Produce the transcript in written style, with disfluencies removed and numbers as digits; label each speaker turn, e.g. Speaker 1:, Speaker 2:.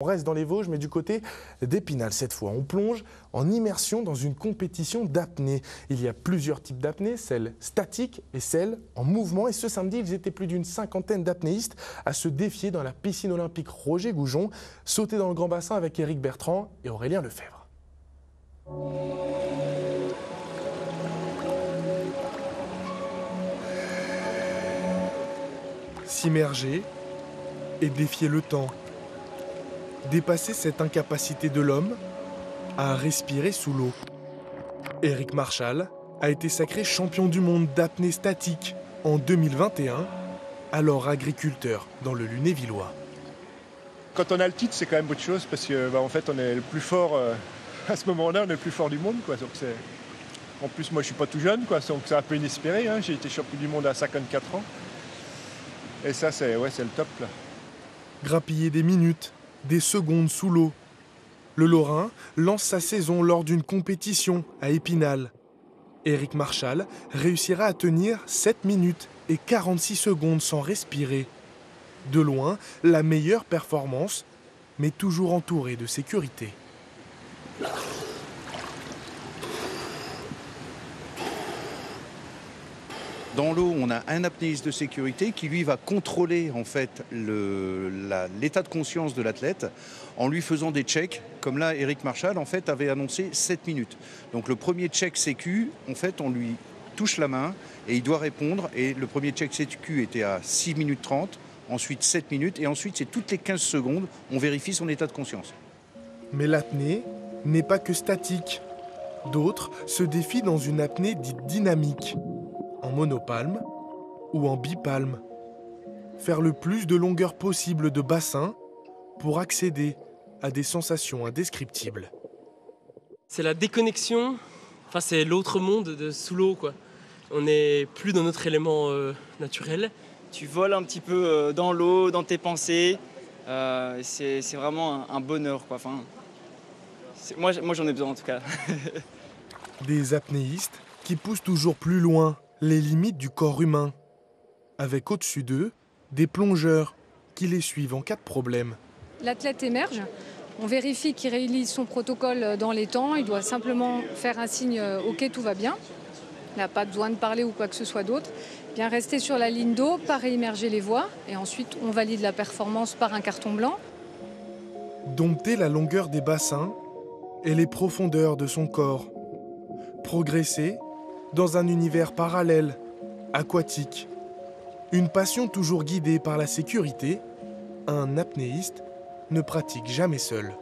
Speaker 1: On reste dans les Vosges, mais du côté d'Épinal cette fois. On plonge en immersion dans une compétition d'apnée. Il y a plusieurs types d'apnée, celle statique et celle en mouvement. Et ce samedi, ils étaient plus d'une cinquantaine d'apnéistes à se défier dans la piscine olympique Roger Goujon, sauter dans le grand bassin avec Éric Bertrand et Aurélien Lefebvre. S'immerger et défier le temps. Dépasser cette incapacité de l'homme à respirer sous l'eau. Éric Marchal a été sacré champion du monde d'apnée statique en 2021, alors agriculteur dans le Lunévillois.
Speaker 2: Quand on a le titre, c'est quand même autre chose parce que en fait, on est le plus fort à ce moment-là, on est le plus fort du monde, quoi. Donc en plus, moi, je suis pas tout jeune, quoi. Donc c'est un peu inespéré. Hein. J'ai été champion du monde à 54 ans. Et ça, c'est le top, là.
Speaker 1: Grappiller des minutes, des secondes sous l'eau. Le Lorrain lance sa saison lors d'une compétition à Épinal. Éric Marchal réussira à tenir 7 minutes et 46 secondes sans respirer. De loin, la meilleure performance, mais toujours entouré de sécurité.
Speaker 3: Dans l'eau, on a un apnéiste de sécurité qui, lui, va contrôler en fait l'état de conscience de l'athlète en lui faisant des checks. Comme là, Éric Marchal, en fait, avait annoncé 7 minutes. Donc le premier check sécu, en fait, on lui touche la main et il doit répondre. Et le premier check sécu était à 6 minutes 30, ensuite 7 minutes, et ensuite, c'est toutes les 15 secondes, on vérifie son état de conscience.
Speaker 1: Mais l'apnée n'est pas que statique. D'autres se défient dans une apnée dite dynamique, en monopalme ou en bipalme. Faire le plus de longueur possible de bassin pour accéder à des sensations indescriptibles.
Speaker 4: C'est la déconnexion, enfin c'est l'autre monde de sous l'eau, quoi. On n'est plus dans notre élément naturel.
Speaker 5: Tu voles un petit peu dans l'eau, dans tes pensées. C'est vraiment un bonheur, quoi. Enfin, moi j'en ai besoin en tout cas.
Speaker 1: Des apnéistes qui poussent toujours plus loin les limites du corps humain, avec au-dessus d'eux des plongeurs qui les suivent en cas de problème.
Speaker 6: L'athlète émerge, on vérifie qu'il réalise son protocole dans les temps, il doit simplement faire un signe « ok, tout va bien », il n'a pas besoin de parler ou quoi que ce soit d'autre, bien rester sur la ligne d'eau, pas réimmerger les voies, et ensuite on valide la performance par un carton blanc.
Speaker 1: Dompter la longueur des bassins et les profondeurs de son corps, progresser dans un univers parallèle, aquatique. Une passion toujours guidée par la sécurité, un apnéiste ne pratique jamais seul.